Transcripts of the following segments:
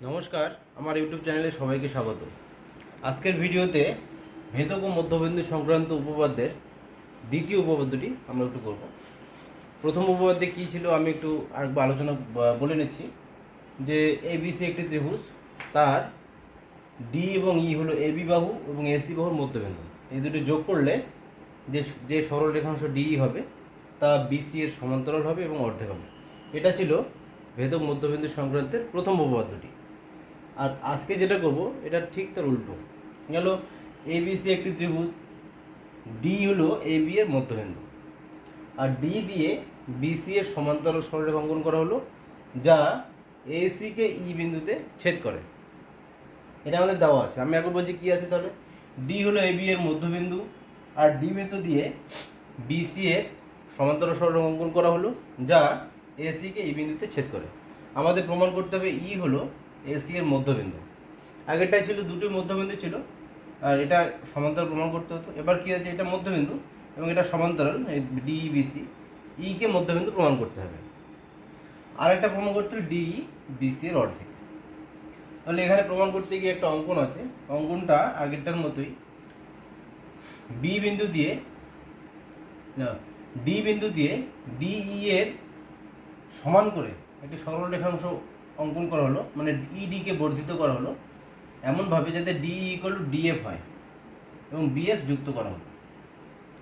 নমস্কার, আমার ইউটিউব চ্যানেলে সবাইকে স্বাগত। আজকের ভিডিওতে ভেদক ও মধ্যবিন্দু সংক্রান্ত উপপাদ্যের দ্বিতীয় উপপাদ্যটি আমরা একটু করব। প্রথম উপপাদ্যে কী ছিল আমি একটু আরেকবার আলোচনা বলে নিচ্ছি যে এবিসি একটি ত্রিভুজ, তার ডি এবং ই হলো এবি বাহু এবং এসি বাহুর মধ্যবিন্দু। এই দুটি যোগ করলে যে যে সরল রেখাংশ ডিই হবে তা বিসি এর সমান্তরাল হবে এবং অর্ধেক হবে। এটা ছিল ভেদক মধ্যবিন্দু সংক্রান্তের প্রথম উপপাদ্যটি। আর আজকে যেটা করব এটা ঠিক তার উল্টো গেল। এবিসি একটি ত্রিভুজ, ডি হলো এবি এর মধ্যবিন্দু, আর ডি দিয়ে বিসি এর সমান্তরাল সরলরেখা অঙ্কন করা হলো যা এসি কে ই বিন্দুতে ছেদ করে। এটা আমাদের দেওয়া আছে। আমি একবার বলছি কি আছে তাহলে। ডি হলো এবি এর মধ্যবিন্দু, আর ডি বিন্দু দিয়ে বিসি এর সমান্তরাল সরলরেখা অঙ্কন করা হলো যা এসি কে ই বিন্দুতে ছেদ করে। আমাদের প্রমাণ করতে হবে ই হলো এসি এর মধ্যবিন্দু। আগেরটাই ছিল দুটো মধ্যবিন্দু ছিল, আর এটা সমান্তরাল প্রমাণ করতে হতো। এবার কি আছে, এটা মধ্যবিন্দু এবং এটা সমান্তরাল ডি বিসি, ই কে মধ্যবিন্দু প্রমাণ করতে হবে। আর একটা প্রমাণ করতে হবে ডি বিসি এর অর্ধেক। তাহলে এখানে প্রমাণ করতে গিয়ে একটা অঙ্কন আছে। অঙ্কনটা আগেরটার মতোই। বি বিন্দু দিয়ে ডি বিন্দু দিয়ে ডিই এর সমান করে একটি সরল রেখাংশ অঙ্কন করা হলো, মানে ইডি কে বর্ধিত করা হলো এমনভাবে যাতে ডি ইকুয়াল টু ডিএফ হয় এবং বিএফ যুক্ত করা হলো।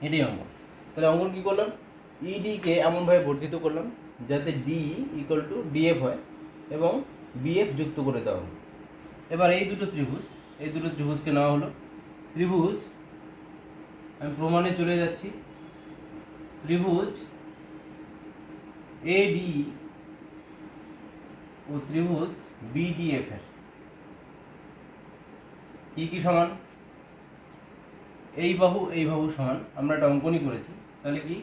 এটাই অঙ্কন। তাহলে অঙ্কন কী করলাম, ইডি কে এমনভাবে বর্ধিত করলাম যাতে ডি ইকুয়াল টু ডিএফ হয় এবং বিএফ যুক্ত করে দেওয়া হলো। এবার এই দুটো ত্রিভুজকে নেওয়া হলো। ত্রিভুজ, আমি প্রমাণে চলে যাচ্ছি। ত্রিভুজ এডি ও ত্রিভুজ বিডিএফ এর কি সমান, এই বাহু সমান। আমরা একটা অঙ্কনই করেছি। তাহলে কি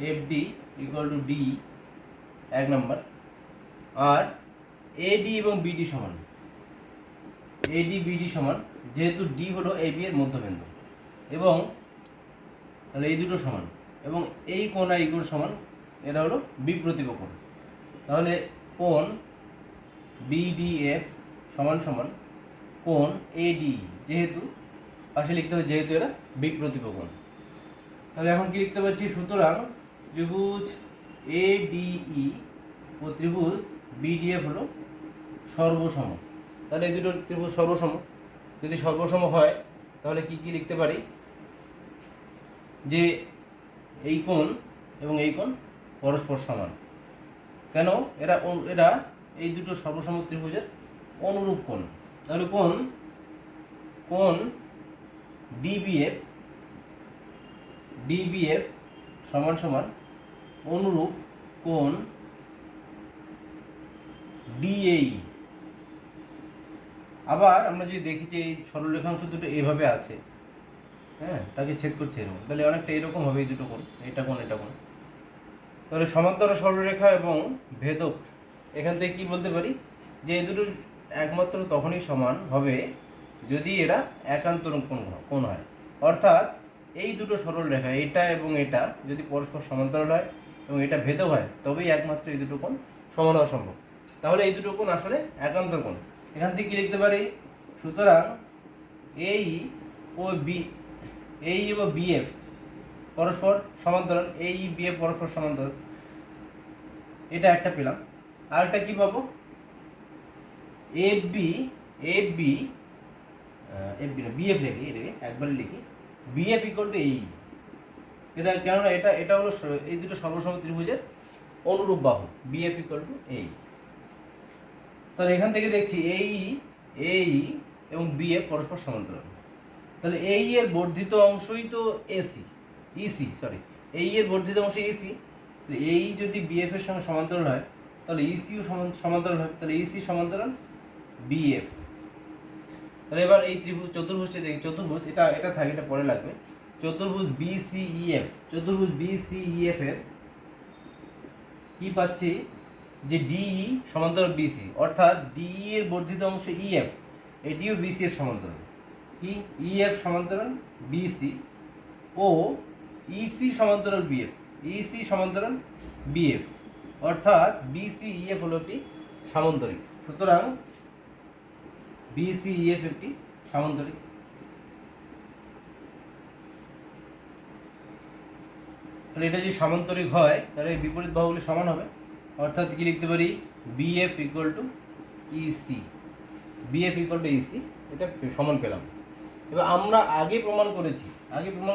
F D equal to D এক নম্বর, আর এডি এবং বিডি সমান। এডি বিডি সমান যেহেতু ডি হলো এবি এর মধ্যবিন্দু, এবং তাহলে এই দুটো সমান, এবং এই কোণ আর এই কোণ সমান, এটা হলো বিপ্রতীপ কোণ। তাহলে কোণ বিডিএফ সমান সমান কোণ এডি, যেহেতু পাশে লিখতে হবে যেহেতু এরা বিপ্রতীপ কোণ। তাহলে এখন কি লিখতে পারছি, সুতরাং ত্রিভুজ এডিই ও ত্রিভুজ বিডিএফ হলো সর্বসম। তাহলে এই দুটো ত্রিভুজ সর্বসম। যদি সর্বসম হয় তাহলে কি কি লিখতে পারি, যে এই কোণ এবং এই কোণ পরস্পর সমান। কেন, এরা এই দুটো সর্বসম ত্রিভুজের অনুরূপ কোণ। তাহলে কোণ ডিবিএফ সমান সমান অনুরূপ কোণ ডিএই। আবার আমরা যদি দেখি যে এই সরলরেখাংশ দুটো এভাবে আছে, হ্যাঁ, তাকে ছেদ করছে এরকম, তাহলে অনেকটা এরকম হবে এই দুটো কোণ, এটা কোণ। তাহলে সমান্তরাল সরলরেখা এবং ভেদক, এখান থেকে কি বলতে পারি যে এই দুটো একমাত্র তখনই সমান হবে যদি এরা একান্তর কোণ হয়। অর্থাৎ এই দুটো সরল রেখা, এটা এবং এটা যদি পরস্পর সমান্তরাল হয় এবং এটা ভেদক হয়, তবেই একমাত্র এই দুটো কোণ সমান হওয়া সম্ভব। তাহলে এই দুটো কোণ আসলে একান্তর কোণ। এখান থেকে কি লিখতে পারি, সুতরাং এই ও বিএফ পরস্পর সমান্তরাল, এই বিএফ পরস্পর সমান্তরাল, এটা একটা পেলাম। আর একটা কি পাবো, বিএফ লিখি, এটাকে একবারে লিখি, বিএফ ইকুয়াল টু এই। এটা কেননা এটা হলো এই দুটো সর্বসম ত্রিভুজের অনুরূপ বাহু, বিএফ ইকুয়াল টু এই। তাহলে এখান থেকে দেখছি এই এবং বিএফ পরস্পর সমান্তরাল। তাহলে এই এর বর্ধিত অংশই তো এই এর বর্ধিত অংশ ইসি। এই যদি বিএফ এর সঙ্গে সমান্তরাল হয় তাহলে ইসিও সমান্তরাল হয়। তাহলে ইসি সমান্তরাল বিএফ। তাহলে এবার এই চতুর্ভুজটি দেখি। চতুর্ভুজ এটা থাকে, এটা পরে লাগবে। চতুর্ভুজ বিসিইএফ এর কি পাচ্ছি, যে ডিই সমান্তরাল বিসি, অর্থাৎ ডিই এর বর্ধিত অংশ ইএফ, এটিও বিসি এর সমান্তরাল। কি ইএফ সমান্তরাল বিসি ও ইসি সমান্তরাল বিএফ, অর্থাৎ বিসি ইএফ হলো একটি সামান্তরিক। সুতরাং BCEF একটি সামান্তরিক। তাহলে এটা যদি সামান্তরিক হয় তাহলে বিপরীত বাহুগুলি সমান হবে, অর্থাৎ কি লিখতে পারি BF equal to EC, BF equal to EC, এটা সমান পেলাম। এবার আমরা আগে প্রমাণ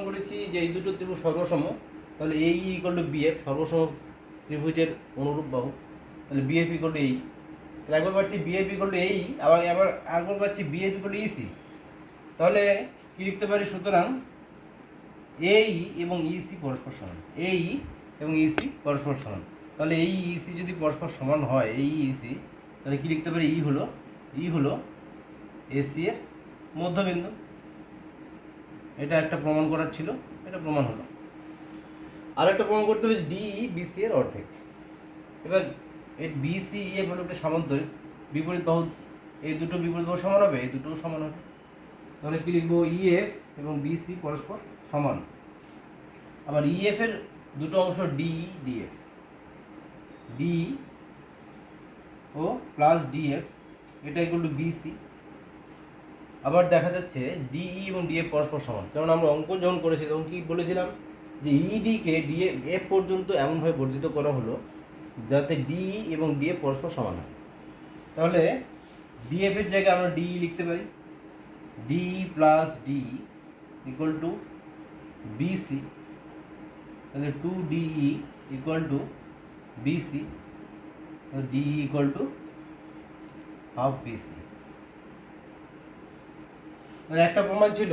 করেছি যে এই দুটো ত্রিভুজ সর্বসম, তাহলে AE ইকুয়াল টু BF সর্বসম ত্রিভুজের অনুরূপ বাহু, তাহলে BF ইকুয়াল টু AE। তাহলে একবার পাচ্ছি BF ইকুয়াল টু AE, আরেকবার পাচ্ছি BF ইকুয়াল টু EC। তাহলে কি লিখতে পারি, সুতরাং AE এবং EC পরস্পর সমান, AE এবং EC পরস্পর সমান। তাহলে এই EC যদি পরস্পর সমান হয়, এই EC, তাহলে কি লিখতে পারি, E হলো AC এর মধ্যবিন্দু। এটা একটা প্রমাণ করার ছিল, এটা প্রমাণ হলো। আর একটা প্রমাণ করতে হবে DE BC এর অর্ধেক। এবার এই BCEF হলো একটা সামান্তরিক, বিপরীত বাহু, এই দুটো বিপরীত বাহু সমান হবে, এই দুটোও সমান হবে। তাহলে কি লিখবো, EF এবং BC পরস্পর সমান। আবার EF এর দুটো অংশ DE DF, DE ও প্লাস DF, এটা ইকুয়াল টু BC। আবার দেখা যাচ্ছে DE এবং DF পরস্পর সমান, যেমন আমরা অঙ্কন যখন করেছি তখন কি বলেছিলাম যে ED কে DF পর্যন্ত এমনভাবে বর্ধিত করা হলো যাতে DE এবং DF পরস্পর সমান হয়। তাহলে DF এর জায়গায় আমরা DE লিখতে পারি, DE plus DE equal to BC। তাহলে 2DE equal to BC, DE equal to half BC। একটা প্রমাণ ছিল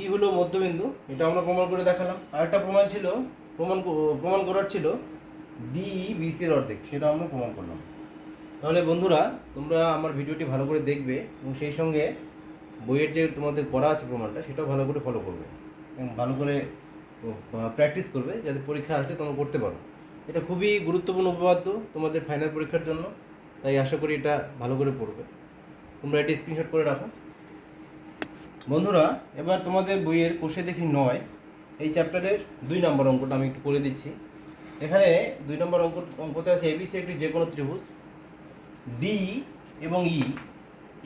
ই হলো মধ্যবিন্দু, এটা আমরা প্রমাণ করে দেখালাম। আর একটা প্রমাণ ছিল, প্রমাণ করার ছিল DE BC এর অর্ধেক, সেটা আমরা প্রমাণ করলাম। তাহলে বন্ধুরা, তোমরা আমার ভিডিওটি ভালো করে দেখবে এবং সেই সঙ্গে বইয়ের যে তোমাদের করা আছে প্রমাণটা, সেটাও ভালো করে ফলো করবে এবং ভালো করে প্র্যাকটিস করবে, যাতে পরীক্ষা আসলে তোমরা করতে পারো। এটা খুবই গুরুত্বপূর্ণ উপপাদ্য তোমাদের ফাইনাল পরীক্ষার জন্য, তাই আশা করি এটা ভালো করে পড়বে। তোমরা এটা স্ক্রিনশট করে রাখো। বন্ধুরা, এবার তোমাদের বইয়ের কোষে দেখি 9 এই চ্যাপ্টারের 2 নম্বর অঙ্কটা আমি একটু করে দিচ্ছি। এখানে 2 নম্বর অঙ্কতে আছে ABC একটি যে কোনো ত্রিভুজ ডি এবং ই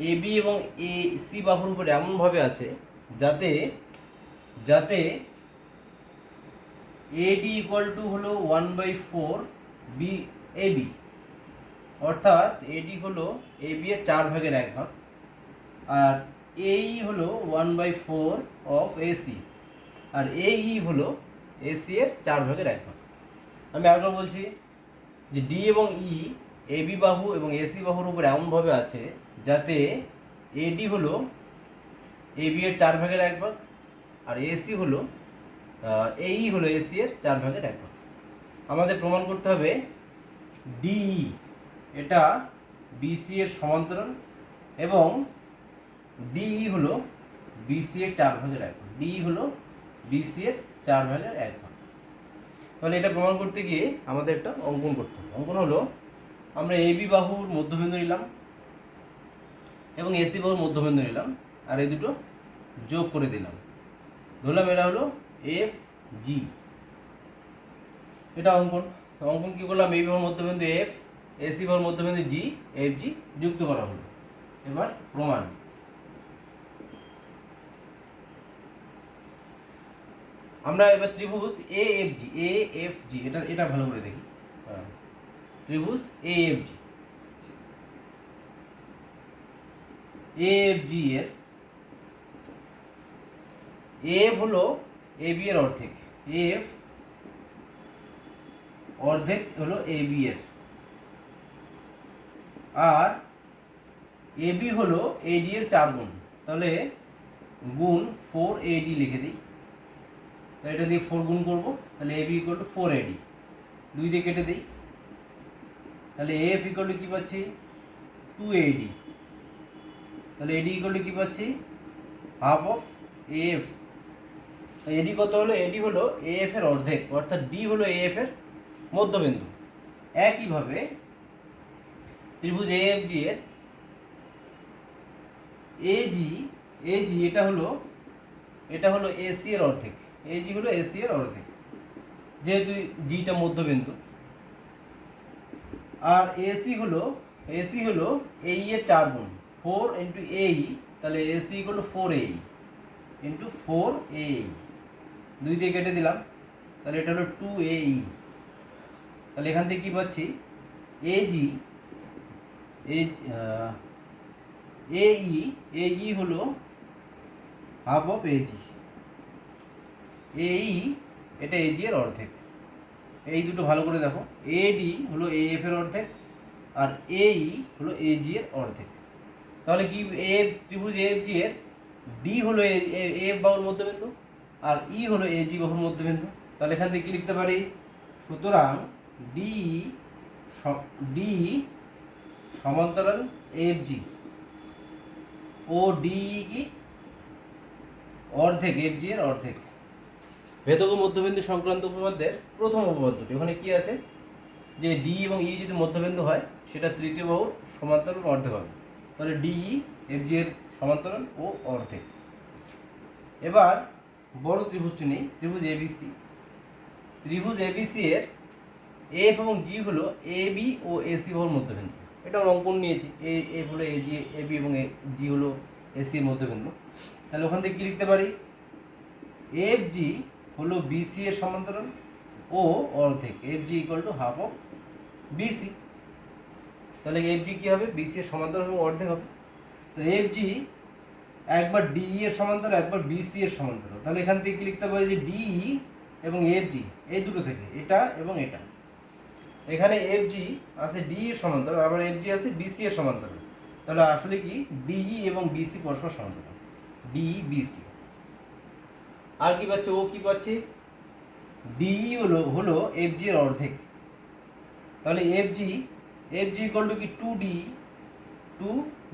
AB এবং AC বাহুর উপর এমনভাবে আছে যাতে AD ইকুয়াল টু হলো 1/4 AB, অর্থাৎ AD হলো AB এর 4 ভাগের 1 ভাগ, আর AE হলো 1/4 অফ AC, আর AE হলো AC এর 4 ভাগের 1 ভাগ। আমি আরেকবার বলছি যে D এবং E AB বাহু এবং AC বাহুর উপর এমনভাবে আছে যাতে AD হলো AB এর 4 ভাগের 1 ভাগ, আর AE হলো AC এর 4 ভাগের 1 ভাগ। আমাদের প্রমাণ করতে হবে DE এটা BC এর সমান্তরাল এবং DE হলো BC এর 4 ভাগের 1 ভাগ, DE হলো BC এর 4 ভাগের 1 ভাগ। তাহলে এটা প্রমাণ করতে গিয়ে আমাদের একটা অঙ্কন করতে হবে। অঙ্কন হলো, আমরা AB বাহুর মধ্যবিন্দু নিলাম এবং AC বাহুর মধ্যবিন্দু নিলাম, আর এই দুটো যোগ করে দিলাম, ধরলাম এটা হলো FG। এটা অঙ্কন কি করলাম, AB বাহুর মধ্যবিন্দু F, AC বাহুর মধ্যবিন্দু G, FG যুক্ত করা হলো। এবার প্রমাণ। আমরা এবার ত্রিভুজ AFG এটা ভালো করে দেখি। ত্রিভুজ AFG এর AF হলো AB এর অর্ধেক, AF অর্ধেক হলো AB এর, আর AB হলো AD এর 4 গুণ, তাহলে গুণ 4AD লিখে দিই। এটা দিয়ে 4 গুণ করবো, তাহলে AB ইকুয়াল টু 4AD, 2 দিয়ে কেটে দিই, তাহলে AF ইকুয়াল টু কি পাচ্ছি 2AD, তাহলে AD ইকুয়াল টু কি পাচ্ছি হাফ অফ AF। AD কত হলো, AD হলো AF এর অর্ধেক, অর্থাৎ D হলো AF এর মধ্যবিন্দু। একইভাবে ত্রিভুজ AFG এর AG এটা হলো AC এর অর্ধেক, AG হলো AC এর অর্ধেক, যেহেতু Gটা মধ্যবিন্দু, আর AC হলো AE এর 4 গুণ, 4 ইন্টু এই, তাহলে এসি ইকুয়াল টু 4 ইন্টু 4 দুই দিয়ে কেটে দিলাম, তাহলে এটা হলো 2 তাহলে এখান থেকে কি পাচ্ছি, এজি এই হলো হাফ অফ এজি, এই এটা এজি এর অর্ধেক। এই দুটো ভালো করে দেখো, এডি হলো এএফ এর অর্ধেক আর এই হলো এজি এর অর্ধেক। তাহলে কি, ত্রিভুজ এএফজি এর ডি হলো এএফ বাহুর মধ্যবিন্দু আর ই হলো এজি বাহুর মধ্যবিন্দু। তাহলে এখান থেকে কি লিখতে পারি, সুতরাং ডি ডি সমান্তরাল এএফজি ও ডি কি অর্ধেক, এফজি এর অর্ধেক। ভেদক ও মধ্যবিন্দু সংক্রান্ত উপপাদ্যের প্রথম উপপাদ্যটি, ওখানে কি আছে যে ডি এবং ই যদি মধ্যবিন্দু হয় সেটা তৃতীয় বাহুর সমান্তরাল অর্ধেক হবে। তাহলে ডিই এফজি এর সমান্তরাল ও অর্ধেক। এবার বড় ত্রিভুজটি নেই, ত্রিভুজ এবিসি। ত্রিভুজ এবিসি এর এফ এবং জি হলো এবি ও এসি বাহুর মধ্যবিন্দু। এটা অঙ্কন নিয়েছি, এফ হলো এজি, এবি এবং জি হলো এসি এর মধ্যবিন্দু। তাহলে ওখান থেকে কি লিখতে পারি, এফ জি হলো বিসি এর সমান্তরাল ও অর্ধেক, F G equal to half of BC. তাহলে এফ জি কি হবে, বিসি এর সমান্তরাল এবং অর্ধেক হবে। তো এফ জি একবার ডিই এর সমান্তরাল, একবার বিসি এর সমান্তরাল। তাহলে এখান থেকে কি লিখতে পারি যে ডিই এবং এফ জি এই দুটো থেকে এটা এবং এটা, এখানে এফ জি আছে ডি এর সমান্তরাল, আবার এফ জি আছে বিসি এর সমান্তরাল। তাহলে আসলে কি, ডিই এবং বিসি পরস্পর সমান্তরাল, ডিই বিসি। আর কি পাচ্ছে, ও কি পাচ্ছে, ডিই হলো এফ জি এর অর্ধেক। তাহলে এফ জি ইকুয়াল টু কি, টু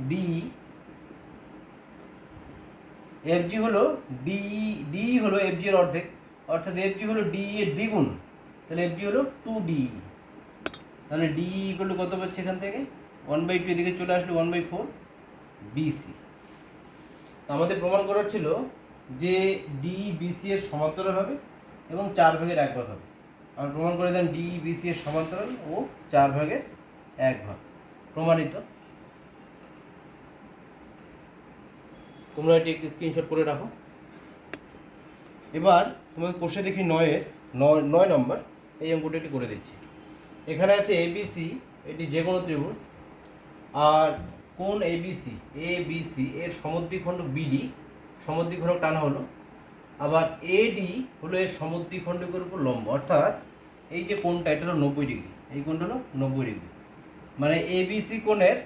ডি, এফ জি হলো ডি হলো এফ জি এর অর্ধেক, অর্থাৎ এফ জি হলো ডি এর দ্বিগুণ। তাহলে এফ জি হলো 2d। তাহলে ডি ইকুয়াল টু কত পাচ্ছে, এখান থেকে 1/2, এদিকে চলে আসলো 1/4 বিসি। আমাদের প্রমাণ করার ছিল যে ডি বিসি এর সমান্তরাল হবে এবং 4/1 হবে। আমরা প্রমাণ করে দেন ডি বিসি এর সমান্তরাল ও 4/1 প্রমাণিত। তোমরা এটি একটি স্ক্রিনশট করে রাখো। এবার তোমাদের কোষে দেখি 9 নম্বর, এই অঙ্কটি একটি করে দিচ্ছি। এখানে আছে এবিসি, এটি যে কোনো ত্রিভুজ, আর কোণ এবিসি এর সমদ্বিখণ্ড বিডি, সমদ্বিখণ্ডক টানা হলো, আবার এডি হলো এর সমদ্বিখণ্ডকের উপর লম্ব, অর্থাৎ এই যে কোণটা এটা হলো 90 ডিগ্রি, এই কোণটা হলো 90 ডিগ্রি, মানে এবিসি কোণের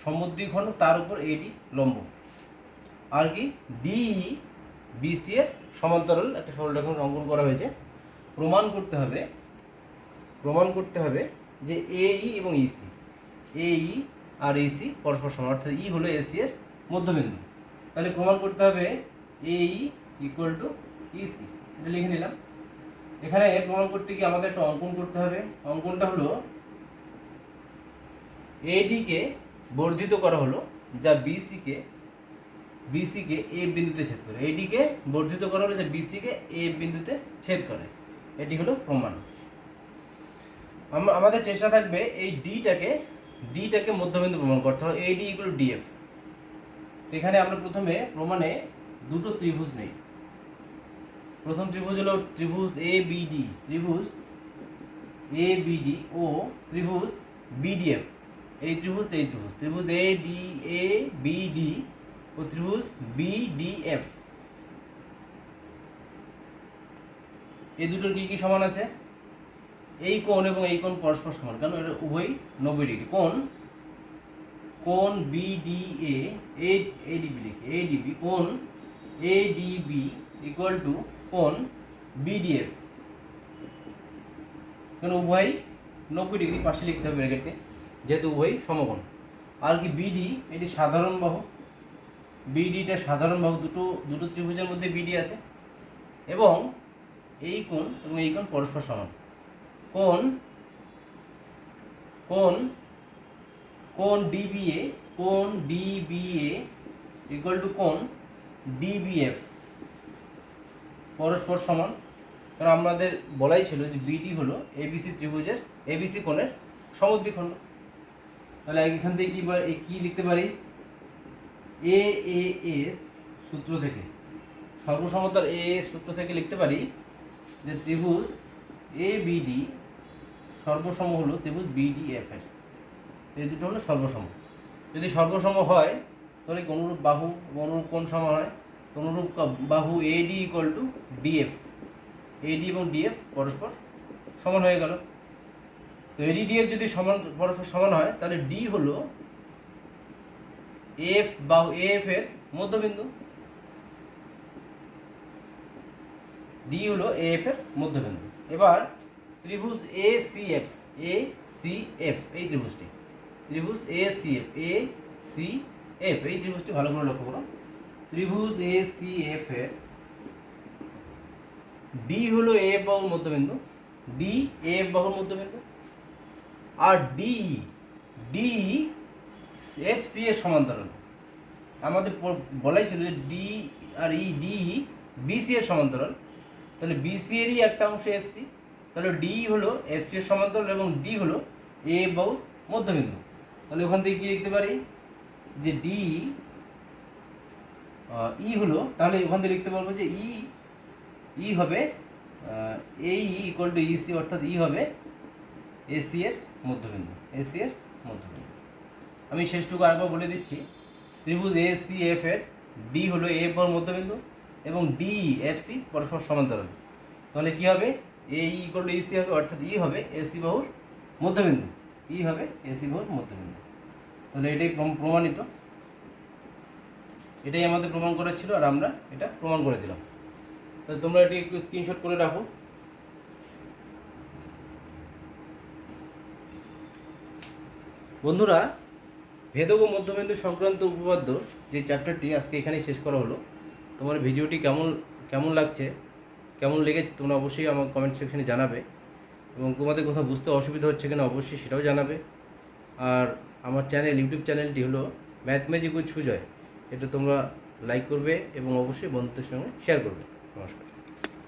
সমদ্বিখণ্ড তার উপর এডি লম্ব। আর কি, ডিই বিসি এর সমান্তরাল একটা সরলরেখা অঙ্কন করা হয়েছে। প্রমাণ করতে হবে যে এই এবং ইসি, এই আর ইসি পরস্পর সমান, অর্থাৎ ই হলো এসি এর মধ্যবিন্দু। তাহলে প্রমাণ করতে হবে এই ইকুয়াল টু ইসি, এটা লিখে নিলাম। এখানে প্রমাণ করতে গিয়ে আমাদের একটা অঙ্কন করতে হবে। অঙ্কনটা হলো এডি কে বর্ধিত করা হলো, যা বিসি কে এ বিন্দুতে ছেদ করে। এডি কে বর্ধিত করা হলো যা বিসি কে এ বিন্দুতে ছেদ করে। এটি হলো প্রমাণ। আমাদের চেষ্টা থাকবে এই ডিটাকে মধ্যবিন্দু প্রমাণ করতে হবে, এডি ইকুয়াল টু ডিএফ। এখানে আমরা প্রথমে প্রমাণে দুটো ত্রিভুজ নেই। প্রথম ত্রিভুজ হলো ত্রিভুজ এবিডি ও ত্রিভুজ বিডিএফ। এই ত্রিভুজ এবিডি ও ত্রিভুজ বিডিএফ, এই দুটোর কি কি সমান আছে, এই কোণ এবং এই কোণ পরস্পর সমান, কারণ এটা উভয়ই 90 ডিগ্রি। কোণ বিডিএ এডিবি লিখি, এডিবি কোণ এডিবি ইকুয়াল টু কোণ বিডিএফ, কারণ উভয়ই 90 ডিগ্রি, পাশে লিখতে হবে ব্র্যাকেটে, যেহেতু উভয়ই সমকোণ। আর কি, বিডি এটি সাধারণ বাহু, বিডিটা সাধারণ বাহু, দুটো ত্রিভুজের মধ্যে বিডি আছে, এবং এই কোণ এবং এই কোণ পরস্পর সমান। কোণ ডিবিএ ইকুয়াল টু কোণ ডিবিএফ পরস্পর সমান, কারণ আমাদের বলাই ছিল যে বিডি হলো এবিসি কোণের সমদ্বিখণ্ড। তাহলে এখান থেকে কি লিখতে পারি, এ এস সূত্র থেকে, সর্বসমতার এ এস সূত্র থেকে লিখতে পারি যে ত্রিভুজ এ বিডি সর্বসম হলো ত্রিভুজ বিডিএফ এর। এই দুটো হলো সর্বসম। যদি সর্বসম হয় তাহলে অনুরূপ বাহু অনুরূপ কোণ সমান হয়। অনুরূপ বাহু এডি ইকুয়াল টু ডিএফ, এডি এবং ডিএফ পরস্পর সমান হয়ে গেল। তো এডি ডিএফ যদি সমান পরস্পর সমান হয় তাহলে ডি হলো এফ বাহু এফ এর মধ্যবিন্দু, ডি হলো এফ এর মধ্যবিন্দু। এবার ত্রিভুজ A C F, A C F এই ত্রিভুজটি, ত্রিভুজ A C F, A C F এই ত্রিভুজটি ভালো করে লক্ষ্য করো। ত্রিভুজ এ সি এফ এর ডি হলো এ বাহুর মধ্যবিন্দু, ডি এফ বাহুর মধ্যবিন্দু, আর ডি ডি এফ সি এর সমান্তরাল। আমাদের বলাই ছিল যে ডি আর ই ডি বিসি এর সমান্তরাল, তাহলে বিসি এরই একটা অংশ এফ সি, তাহলে ডি হলো এফ সি এর সমান্তরাল এবং ডি হলো এ বাহুর মধ্যবিন্দু। তাহলে ওখান থেকে কি লিখতে পারি যে ডি ই হলো, তাহলে ওখান থেকে লিখতে পারবো যে ই হবে এ ইকুয়াল টু ইসি, অর্থাৎ ই হবে এসি এর মধ্যবিন্দু, এসি এর মধ্যবিন্দু। আমি শেষটুকু আরেকবার বলে দিচ্ছি, ত্রিভুজ এ সি এফ এর ডি হলো এ বাহুর মধ্যবিন্দু এবং ডি এফ সি পরস্পর সমান্তরাল। তাহলে কি হবে, এ ইকুয়াল টু ইসি হবে, অর্থাৎ ই হবে এসি বাহুর মধ্যবিন্দু, ই হবে এসি বাহুর মধ্যবিন্দু। তাহলে এটাই প্রমাণিত, এটাই আমাদের প্রমাণ করা ছিল আর আমরা এটা প্রমাণ করে দিলাম। তাহলে তোমরা এটি একটু স্ক্রিনশট করে রাখো। বন্ধুরা, ভেদক ও মধ্যবিন্দু সংক্রান্ত উপপাদ্য যে চ্যাপ্টারটি আজকে এখানেই শেষ করা হলো। তোমার ভিডিওটি কেমন লাগছে, কেমন লেগেছে তোমরা অবশ্যই আমার কমেন্ট সেকশনে জানাবে, এবং তোমাদের কোথাও বুঝতে অসুবিধা হচ্ছে কিনা অবশ্যই সেটাও জানাবে। আর আমার ইউটিউব চ্যানেলটি হলো ম্যাথ ম্যাজিক উইথ সুজয়, এটা তোমরা লাইক করবে এবং অবশ্যই বন্ধুদের সঙ্গে শেয়ার করবে। নমস্কার।